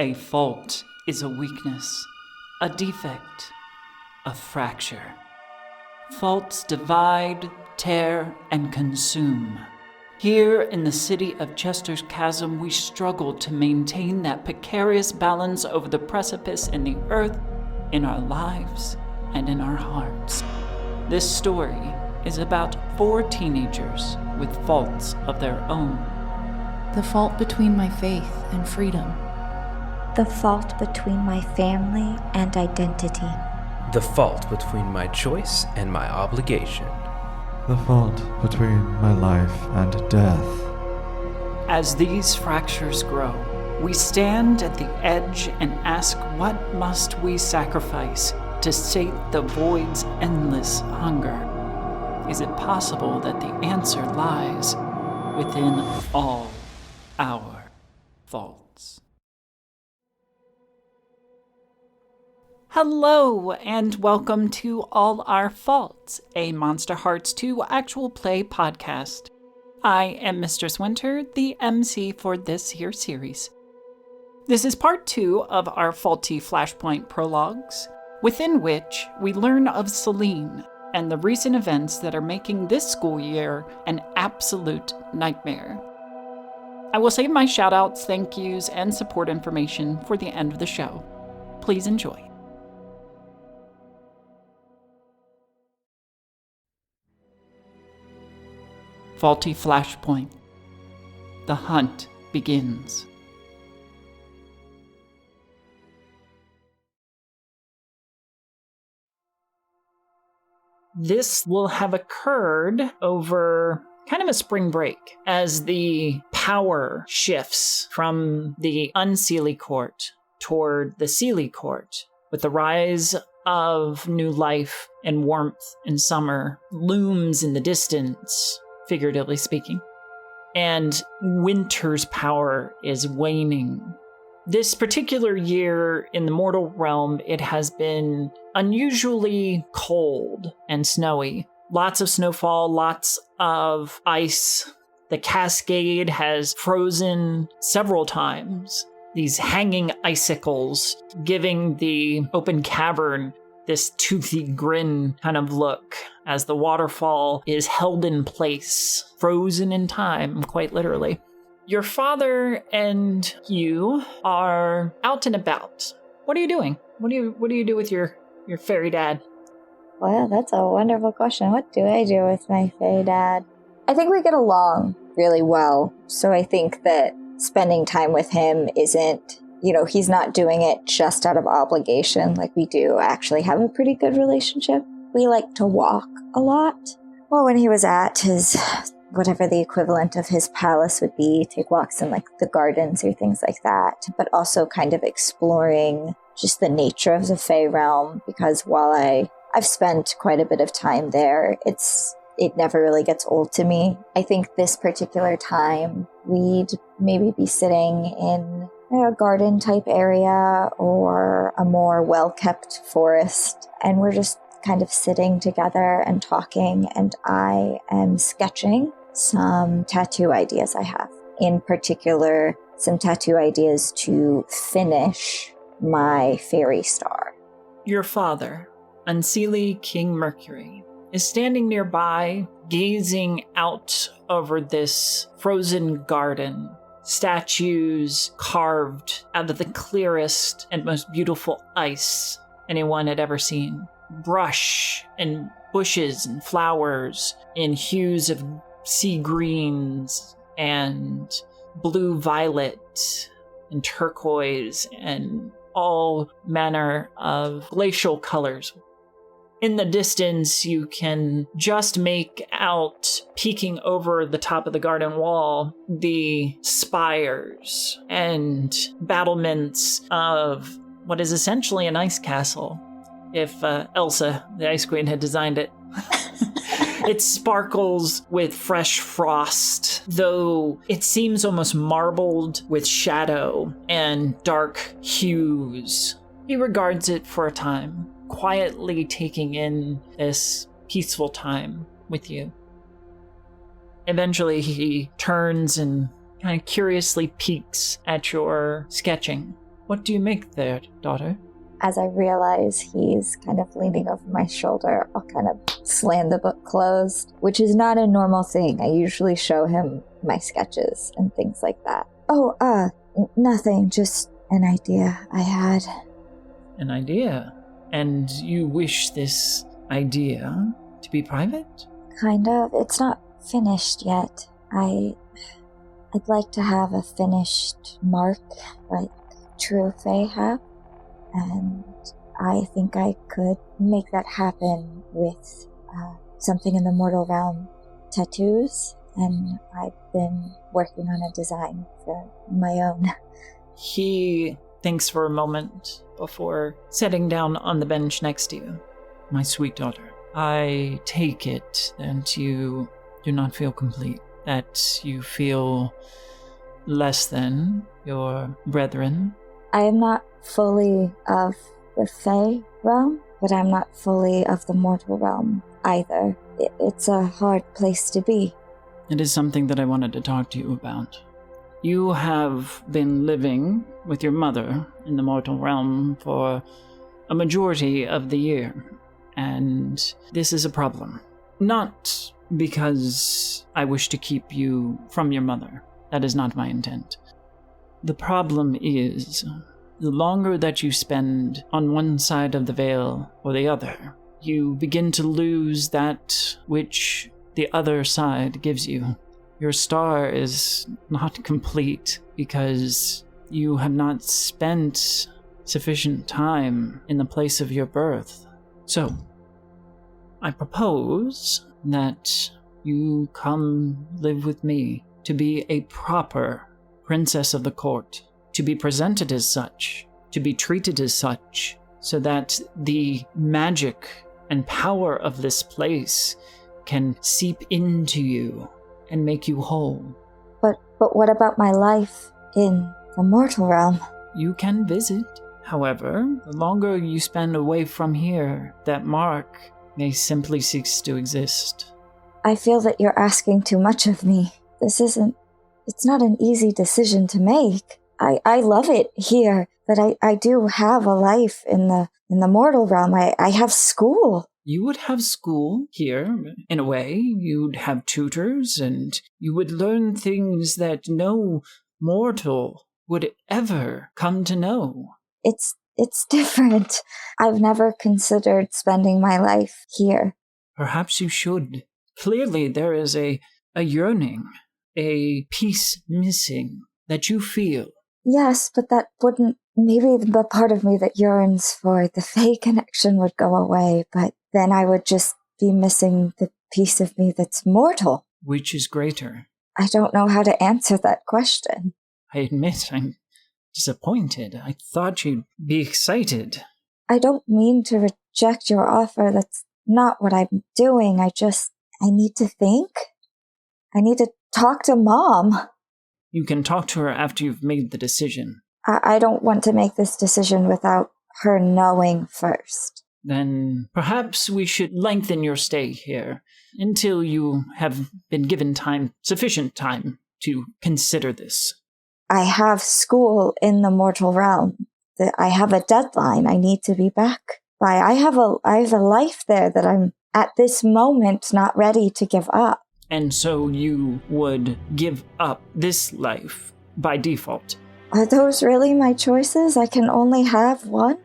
A fault is a weakness, a defect, a fracture. Faults divide, tear, and consume. Here in the city of Chester's Chasm, we struggle to maintain that precarious balance over the precipice in the earth, in our lives, and in our hearts. This story is about 4 teenagers with faults of their own. The fault between my faith and freedom. The fault between my family and identity. The fault between my choice and my obligation. The fault between my life and death. As these fractures grow, we stand at the edge and ask, what must we sacrifice to sate the void's endless hunger? Is it possible that the answer lies within all our faults? Hello, and welcome to All Our Faults, a Monster Hearts 2 actual play podcast. I am Mistress Winter, the MC for this here series. This is part 2 of our faulty Flashpoint prologues, within which we learn of Saline and the recent events that are making this school year an absolute nightmare. I will save my shoutouts, thank yous, and support information for the end of the show. Please enjoy. Faulty Flashpoint. The hunt begins. This will have occurred over kind of a spring break as the power shifts from the Unseelie court toward the Seelie court, with the rise of new life and warmth in summer looms in the distance, figuratively speaking, and winter's power is waning. This particular year in the mortal realm, it has been unusually cold and snowy. Lots of snowfall, lots of ice. The Cascade has frozen several times. These hanging icicles giving the open cavern this toothy grin kind of look as the waterfall is held in place, frozen in time, quite literally. Your father and you are out and about. What are you doing? What do you do with your fairy dad? Well, that's a wonderful question. What do I do with my fairy dad? I think we get along really well, so I think that spending time with him isn't, he's not doing it just out of obligation. Like, we do actually have a pretty good relationship. We like to walk a lot. Well, when he was at his, whatever the equivalent of his palace would be, take walks in like the gardens or things like that, but also kind of exploring just the nature of the Fae realm, because while I've spent quite a bit of time there, it never really gets old to me. I think this particular time we'd maybe be sitting in a garden type area or a more well-kept forest, and we're just kind of sitting together and talking, and I am sketching some tattoo ideas I have. In particular, some tattoo ideas to finish my fairy star. Your father, Unseelie King Mercury, is standing nearby, gazing out over this frozen garden. Statues carved out of the clearest and most beautiful ice anyone had ever seen. Brush and bushes and flowers in hues of sea greens and blue violet and turquoise and all manner of glacial colors. In the distance, you can just make out, peeking over the top of the garden wall, the spires and battlements of what is essentially an ice castle, if Elsa, the Ice Queen, had designed it. It sparkles with fresh frost, though it seems almost marbled with shadow and dark hues. He regards it for a time, quietly taking in this peaceful time with you. Eventually, he turns and kind of curiously peeks at your sketching. What do you make there, daughter? As I realize he's kind of leaning over my shoulder, I'll kind of slam the book closed, which is not a normal thing. I usually show him my sketches and things like that. Oh, nothing, just an idea I had. An idea? And you wish this idea to be private? Kind of. It's not finished yet. I'd like to have a finished mark, like true fae have. And I think I could make that happen with something in the mortal realm, tattoos, and I've been working on a design for my own. He thinks for a moment before sitting down on the bench next to you. My sweet daughter, I take it that you do not feel complete, that you feel less than your brethren. I am not fully of the fae realm, but I'm not fully of the mortal realm either. It's a hard place to be. It is something that I wanted to talk to you about. You have been living with your mother in the mortal realm for a majority of the year, and this is a problem. Not because I wish to keep you from your mother. That is not my intent. The problem is, the longer that you spend on one side of the veil or the other, you begin to lose that which the other side gives you. Your star is not complete because you have not spent sufficient time in the place of your birth. So, I propose that you come live with me to be a proper princess of the court, to be presented as such, to be treated as such, so that the magic and power of this place can seep into you and make you whole. But what about my life in the mortal realm? You can visit. However, the longer you spend away from here, that mark may simply cease to exist. I feel that you're asking too much of me. It's not an easy decision to make. I love it here, but I do have a life in the mortal realm. I have school. You would have school here, in a way. You'd have tutors, and you would learn things that no mortal would ever come to know. It's different. I've never considered spending my life here. Perhaps you should. Clearly there is a yearning, a piece missing that you feel. Yes, but that wouldn't... Maybe the part of me that yearns for the fae connection would go away, but then I would just be missing the piece of me that's mortal. Which is greater? I don't know how to answer that question. I admit I'm disappointed. I thought you'd be excited. I don't mean to reject your offer. That's not what I'm doing. I need to think. I need to talk to Mom. You can talk to her after you've made the decision. I don't want to make this decision without her knowing first. Then perhaps we should lengthen your stay here until you have been given sufficient time to consider this. I have school in the mortal realm. I have a deadline I need to be back by. I have a life there that I'm at this moment not ready to give up. And so you would give up this life by default. Are those really my choices? I can only have one?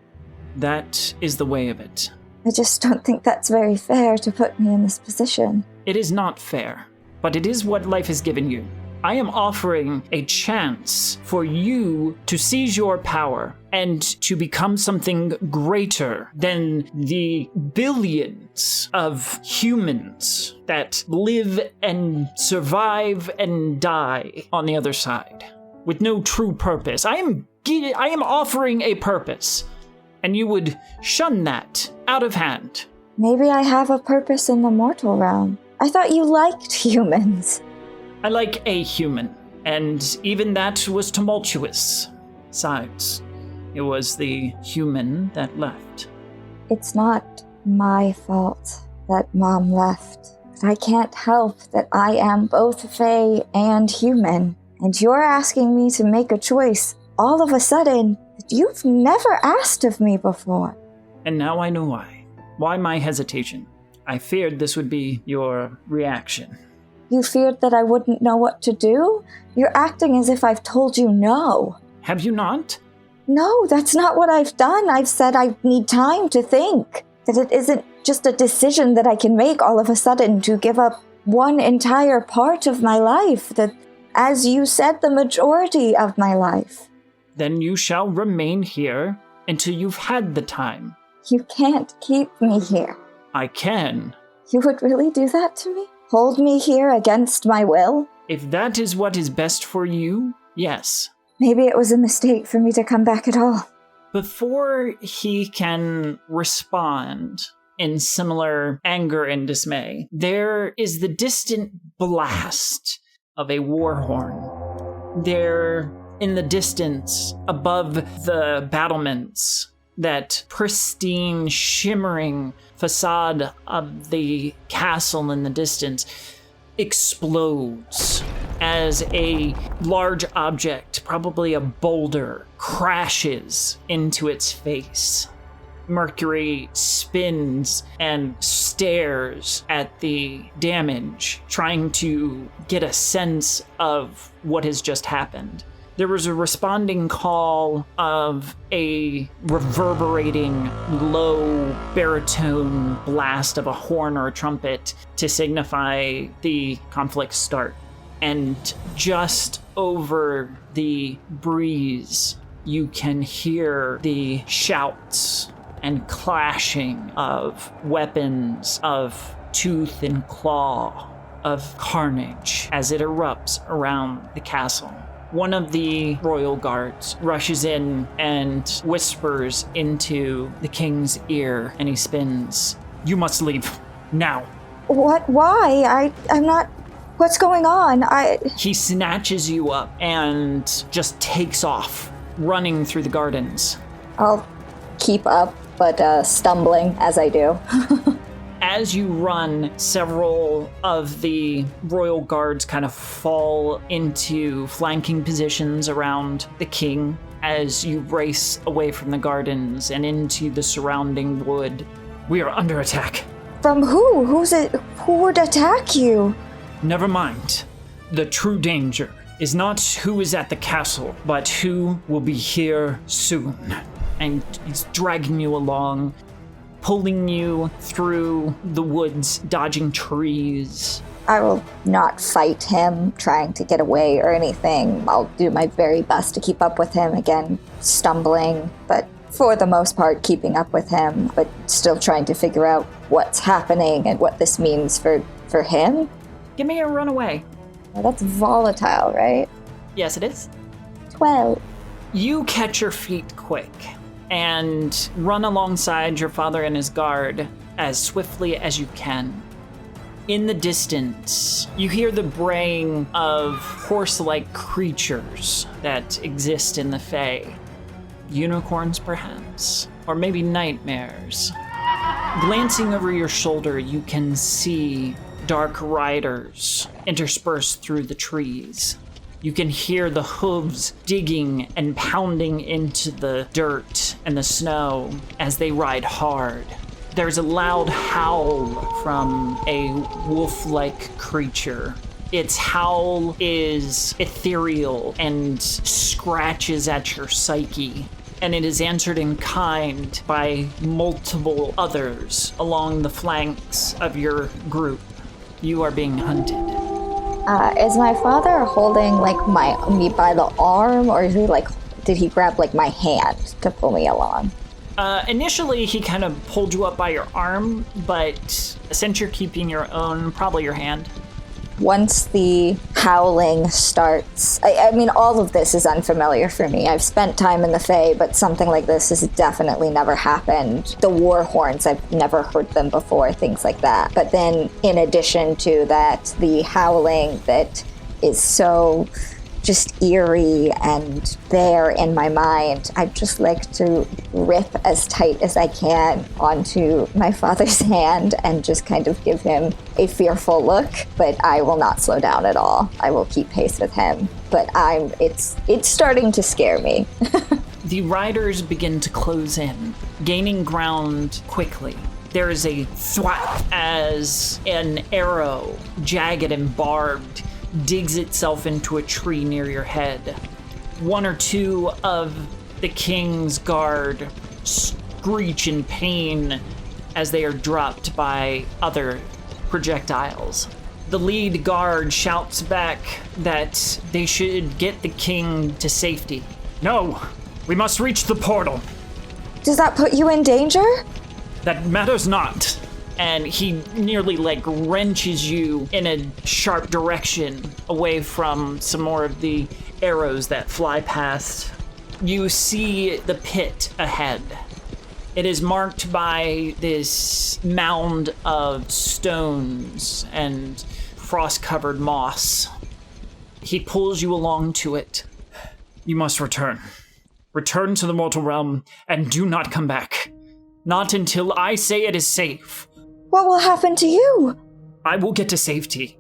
That is the way of it. I just don't think that's very fair to put me in this position. It is not fair, but it is what life has given you. I am offering a chance for you to seize your power and to become something greater than the billions of humans that live and survive and die on the other side with no true purpose. I am offering a purpose, and you would shun that out of hand. Maybe I have a purpose in the mortal realm. I thought you liked humans. I like a human, and even that was tumultuous. Besides, it was the human that left. It's not my fault that Mom left. I can't help that I am both fae and human. And you're asking me to make a choice all of a sudden that you've never asked of me before. And now I know why. Why my hesitation? I feared this would be your reaction. You feared that I wouldn't know what to do? You're acting as if I've told you no. Have you not? No, that's not what I've done. I've said I need time to think. That it isn't just a decision that I can make all of a sudden to give up one entire part of my life. That, as you said, the majority of my life. Then you shall remain here until you've had the time. You can't keep me here. I can. You would really do that to me? Hold me here against my will? If that is what is best for you, yes. Maybe it was a mistake for me to come back at all. Before he can respond in similar anger and dismay, there is the distant blast of a war horn. There, in the distance, above the battlements, that pristine, shimmering facade of the castle in the distance explodes as a large object, probably a boulder, crashes into its face. Mercury spins and stares at the damage, trying to get a sense of what has just happened. There was a responding call of a reverberating, low baritone blast of a horn or a trumpet to signify the conflict's start. And just over the breeze, you can hear the shouts and clashing of weapons, of tooth and claw, of carnage as it erupts around the castle. One of the royal guards rushes in and whispers into the king's ear, and he spins. You must leave. Now. What? Why? I'm not... What's going on? He snatches you up and just takes off, running through the gardens. I'll keep up, but stumbling as I do. As you run, several of the royal guards kind of fall into flanking positions around the king as you race away from the gardens and into the surrounding wood. We are under attack. From who? Who would attack you? Never mind. The true danger is not who is at the castle, but who will be here soon. And he's dragging you along, pulling you through the woods, dodging trees. I will not fight him, trying to get away or anything. I'll do my very best to keep up with him, again, stumbling, but for the most part, keeping up with him, but still trying to figure out what's happening and what this means for him. Give me a runaway. Well, that's volatile, right? Yes, it is. 12. You catch your feet quick and run alongside your father and his guard as swiftly as you can. In the distance, you hear the braying of horse-like creatures that exist in the Fae. Unicorns, perhaps, or maybe nightmares. Glancing over your shoulder, you can see dark riders interspersed through the trees. You can hear the hooves digging and pounding into the dirt and the snow as they ride hard. There's a loud howl from a wolf-like creature. Its howl is ethereal and scratches at your psyche, and it is answered in kind by multiple others along the flanks of your group. You are being hunted. Is my father holding me by the arm, or is he did he grab my hand to pull me along? Initially, he kind of pulled you up by your arm, but since you're keeping your own, probably your hand. Once the howling starts, I mean, all of this is unfamiliar for me. I've spent time in the Fae, but something like this has definitely never happened. The war horns, I've never heard them before, things like that. But then, in addition to that, the howling that is so just eerie and there in my mind, I'd just like to rip as tight as I can onto my father's hand and just kind of give him a fearful look, but I will not slow down at all. I will keep pace with him, but it's starting to scare me. The riders begin to close in, gaining ground quickly. There is a thwap as an arrow, jagged and barbed, digs itself into a tree near your head. One or two of the king's guard screech in pain as they are dropped by other projectiles. The lead guard shouts back that they should get the king to safety. No, we must reach the portal. Does that put you in danger? That matters not. And he nearly wrenches you in a sharp direction away from some more of the arrows that fly past. You see the pit ahead. It is marked by this mound of stones and frost-covered moss. He pulls you along to it. You must return. Return to the mortal realm and do not come back. Not until I say it is safe. What will happen to you? I will get to safety.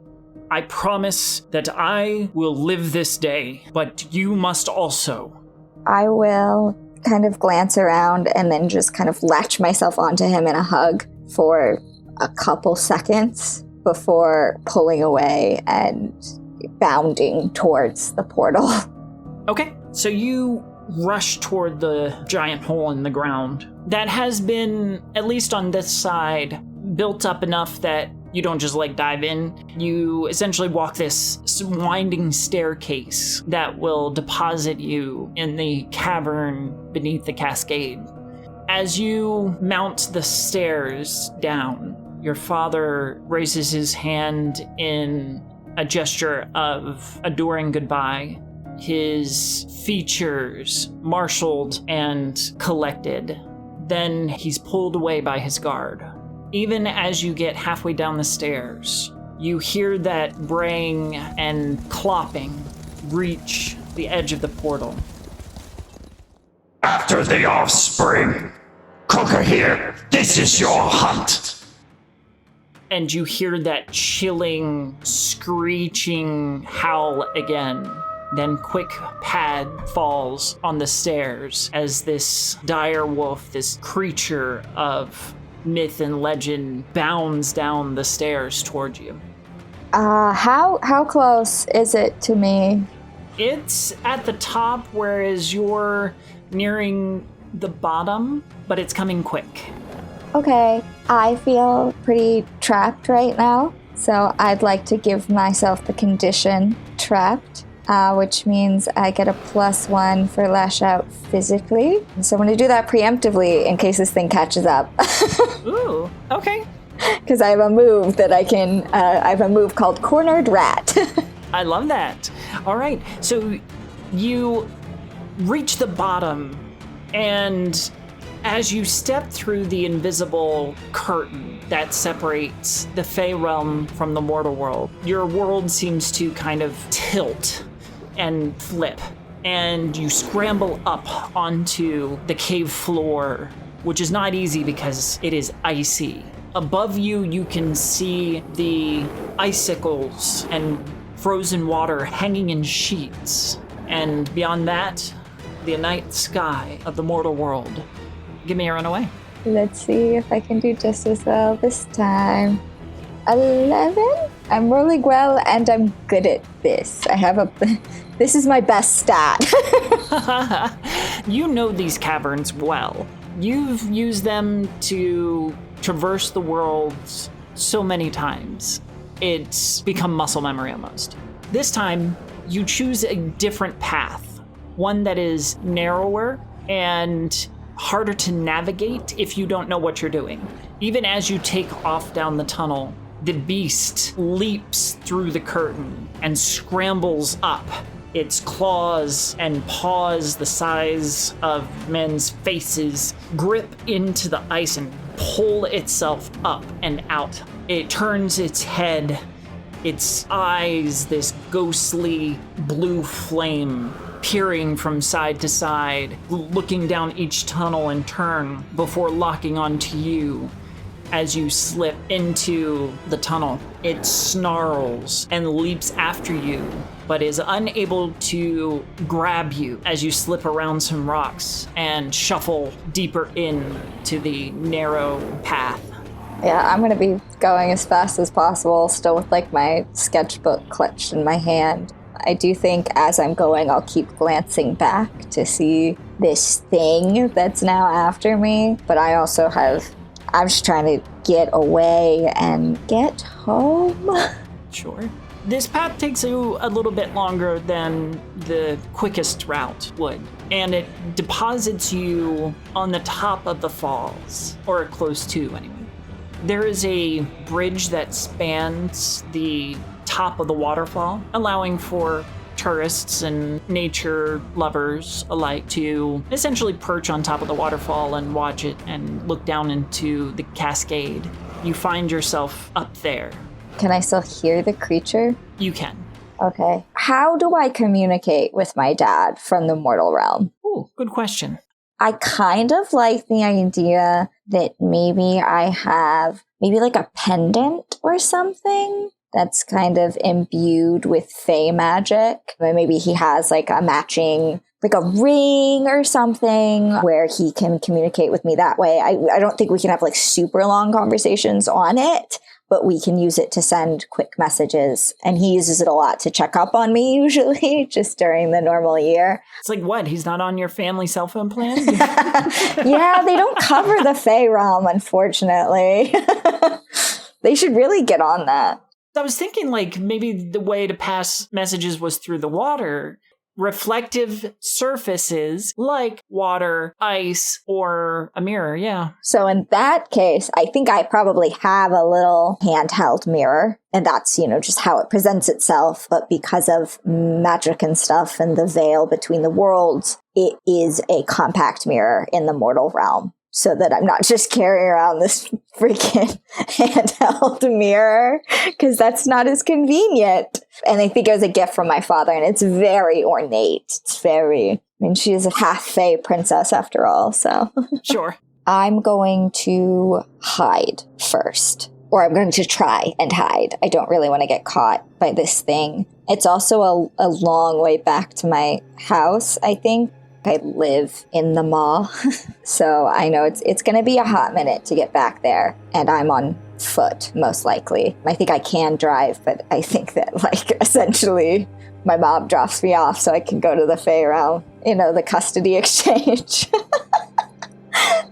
I promise that I will live this day, but you must also. I will kind of glance around and then just kind of latch myself onto him in a hug for a couple seconds before pulling away and bounding towards the portal. Okay, so you rush toward the giant hole in the ground that has been, at least on this side, built up enough that you don't just dive in. You essentially walk this winding staircase that will deposit you in the cavern beneath the cascade. As you mount the stairs down, your father raises his hand in a gesture of adoring goodbye, his features marshaled and collected. Then he's pulled away by his guard. Even as you get halfway down the stairs, you hear that braying and clopping reach the edge of the portal. After the offspring, Cooker here, this is your hunt. And you hear that chilling, screeching howl again. Then quick pad falls on the stairs as this dire wolf, this creature of myth and legend, bounds down the stairs toward you. How close is it to me? It's at the top, whereas you're nearing the bottom, but it's coming quick. Okay, I feel pretty trapped right now, so I'd like to give myself the condition trapped. Which means I get a +1 for lash out physically. So I'm going to do that preemptively in case this thing catches up. Ooh, okay. Because I have a move that I have a move called Cornered Rat. I love that. All right, so you reach the bottom, and as you step through the invisible curtain that separates the Fae realm from the mortal world, your world seems to kind of tilt and flip, and you scramble up onto the cave floor, which is not easy because it is icy. Above you, you can see the icicles and frozen water hanging in sheets, and beyond that, the night sky of the mortal world. Give me a runaway. Let's see if I can do just as well this time. 11? I'm rolling well, and I'm good at this. This is my best stat. You know these caverns well. You've used them to traverse the world so many times. It's become muscle memory almost. This time, you choose a different path. One that is narrower and harder to navigate if you don't know what you're doing. Even as you take off down the tunnel, the beast leaps through the curtain and scrambles up. Its claws and paws the size of men's faces grip into the ice and pull itself up and out. It turns its head, its eyes, this ghostly blue flame, peering from side to side, looking down each tunnel in turn before locking onto you. as you slip into the tunnel. It snarls and leaps after you, but is unable to grab you as you slip around some rocks and shuffle deeper into the narrow path. Yeah, I'm gonna be going as fast as possible, still with like my sketchbook clutched in my hand. I do think as I'm going, I'll keep glancing back to see this thing that's now after me. But I'm just trying to get away and get home. Sure. This path takes you a little bit longer than the quickest route would, and it deposits you on the top of the falls, or close to anyway. There is a bridge that spans the top of the waterfall, allowing for tourists and nature lovers alike to essentially perch on top of the waterfall and watch it and look down into the cascade. You find yourself up there. Can I still hear the creature? You can. Okay. How do I communicate with my dad from the mortal realm? Ooh, good question. I kind of like the idea that maybe I have like a pendant or something that's kind of imbued with fae magic. Maybe he has like a matching, like a ring or something where he can communicate with me that way. I don't think we can have like super long conversations on it, but we can use it to send quick messages. And he uses it a lot to check up on me usually, just during the normal year. It's like, what? He's not on your family cell phone plan? Yeah, they don't cover the fae realm, unfortunately. They should really get on that. I was thinking like maybe the way to pass messages was through the water. Reflective surfaces like water, ice, or a mirror, yeah. So in that case, I think I probably have a little handheld mirror, and that's, just how it presents itself. But because of magic and stuff and the veil between the worlds, it is a compact mirror in the mortal realm. So that I'm not just carrying around this freaking handheld mirror, because that's not as convenient. And I think it was a gift from my father, and it's very ornate. She's a half-fae princess after all, so. Sure. I'm going to hide first. Or I'm going to try and hide. I don't really want to get caught by this thing. It's also a long way back to my house, I think. I live in the mall, so I know it's going to be a hot minute to get back there, and I'm on foot, most likely. I think I can drive, but I think that, essentially, my mom drops me off so I can go to the fae realm, the custody exchange.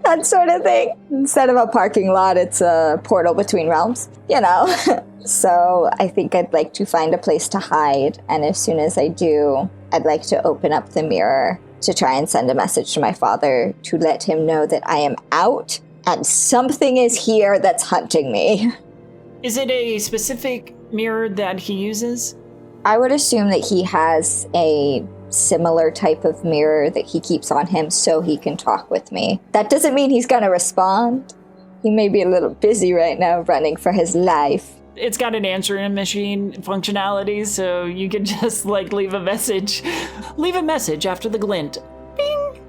That sort of thing. Instead of a parking lot, it's a portal between realms, So I think I'd like to find a place to hide, and as soon as I do, I'd like to open up the mirror to try and send a message to my father to let him know that I am out and something is here that's hunting me. Is it a specific mirror that he uses? I would assume that he has a similar type of mirror that he keeps on him so he can talk with me. That doesn't mean he's going to respond. He may be a little busy right now running for his life. It's got an answering machine functionality, so you can just leave a message. Leave a message after the glint. Bing!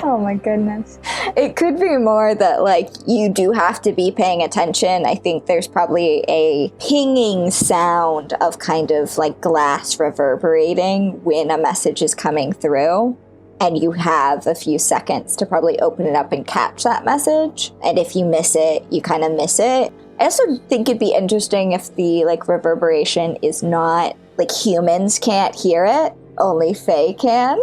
Oh my goodness. It could be more that you do have to be paying attention. I think there's probably a pinging sound of kind of glass reverberating when a message is coming through. And you have a few seconds to probably open it up and catch that message. And if you miss it, you kind of miss it. I also think it'd be interesting if the reverberation is not humans can't hear it, only fae can.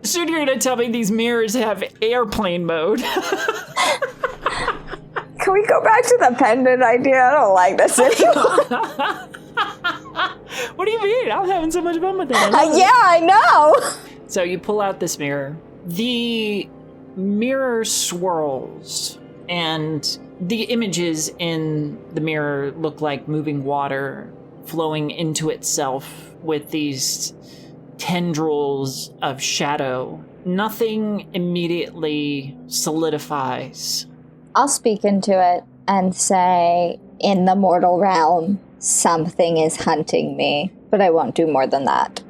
Soon you're gonna tell me these mirrors have airplane mode. Can we go back to the pendant idea? I don't like this anymore. What do you mean? I'm having so much fun with it. I know. So you pull out this mirror. The mirror swirls, and the images in the mirror look like moving water flowing into itself with these tendrils of shadow. Nothing immediately solidifies. I'll speak into it and say, in the mortal realm, something is hunting me, but I won't do more than that.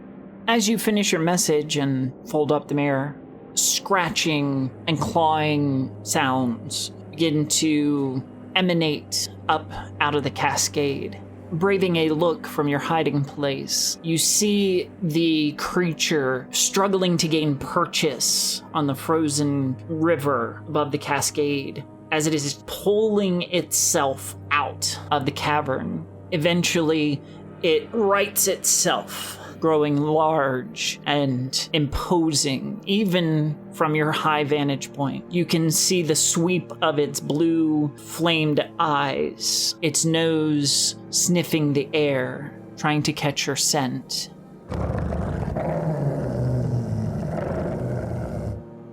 As you finish your message and fold up the mirror, scratching and clawing sounds begin to emanate up out of the cascade. Braving a look from your hiding place, you see the creature struggling to gain purchase on the frozen river above the cascade as it is pulling itself out of the cavern. Eventually, it rights itself, growing large and imposing, even from your high vantage point. You can see the sweep of its blue, flamed eyes, its nose sniffing the air, trying to catch your scent.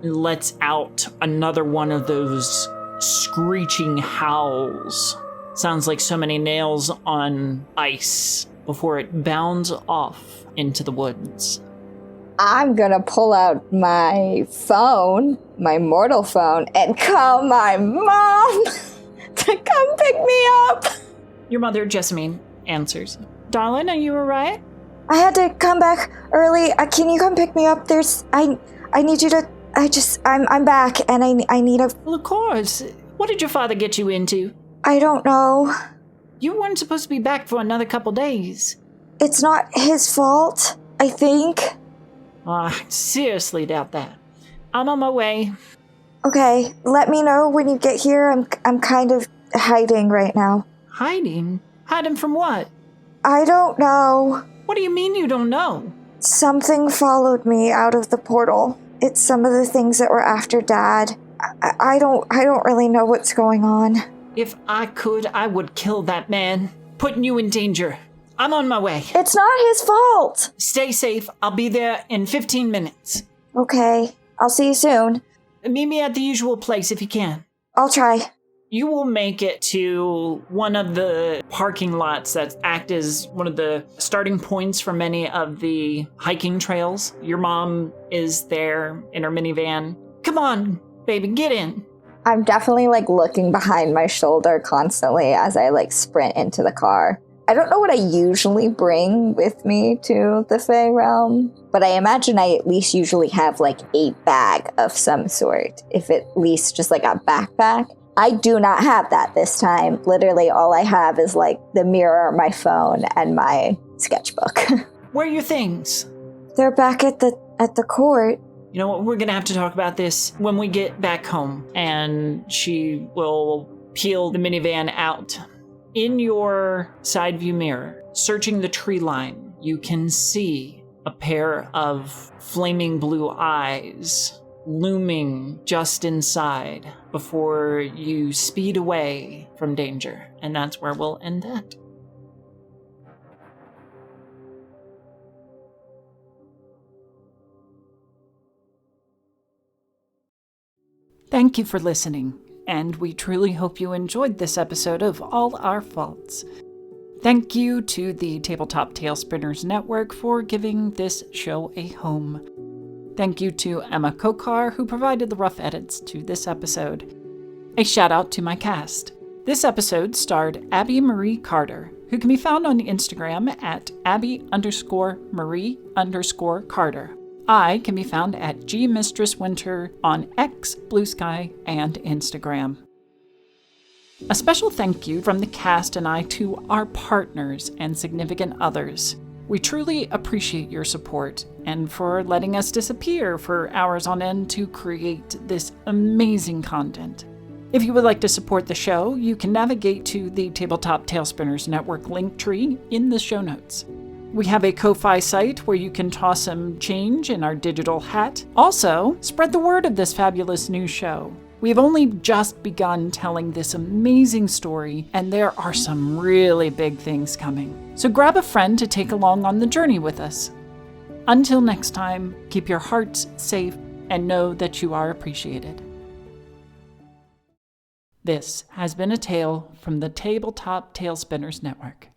It lets out another one of those screeching howls. Sounds like so many nails on ice before it bounds off into the woods. I'm gonna pull out my phone, my mortal phone, and call my mom to come pick me up. Your mother, Jessamine, answers. Darling, are you alright? I had to come back early. Can you come pick me up? I need you to, I'm back and I need a... Well, of course. What did your father get you into? I don't know. You weren't supposed to be back for another couple days. It's not his fault, I think. I seriously doubt that. I'm on my way. Okay, let me know when you get here. I'm kind of hiding right now. Hiding? Hiding from what? I don't know. What do you mean you don't know? Something followed me out of the portal. It's some of the things that were after Dad. I don't really know what's going on. If I could, I would kill that man, putting you in danger. I'm on my way. It's not his fault. Stay safe. I'll be there in 15 minutes. Okay, I'll see you soon. Meet me at the usual place if you can. I'll try. You will make it to one of the parking lots that act as one of the starting points for many of the hiking trails. Your mom is there in her minivan. Come on, baby, get in. I'm definitely looking behind my shoulder constantly as I sprint into the car. I don't know what I usually bring with me to the Fae realm, but I imagine I at least usually have a bag of some sort, if at least just a backpack. I do not have that this time. Literally all I have is the mirror, my phone, and my sketchbook. Where are your things? They're back at the court. You know what, we're gonna have to talk about this when we get back home. And she will peel the minivan out. In your side view mirror, searching the tree line, you can see a pair of flaming blue eyes looming just inside before you speed away from danger. And that's where we'll end that. Thank you for listening, and we truly hope you enjoyed this episode of All Our Faults. Thank you to the Tabletop Tailspinners Network for giving this show a home. Thank you to Emma Kokar, who provided the rough edits to this episode. A shout out to my cast. This episode starred Abby Marie Carter, who can be found on Instagram at Abby_Marie_Carter. I can be found at gmistresswinter on X, Blue Sky, and Instagram. A special thank you from the cast and I to our partners and significant others. We truly appreciate your support and for letting us disappear for hours on end to create this amazing content. If you would like to support the show, you can navigate to the Tabletop Tailspinners Network link tree in the show notes. We have a Ko-Fi site where you can toss some change in our digital hat. Also, spread the word of this fabulous new show. We've only just begun telling this amazing story, and there are some really big things coming. So grab a friend to take along on the journey with us. Until next time, keep your hearts safe and know that you are appreciated. This has been a tale from the Tabletop Tailspinners Network.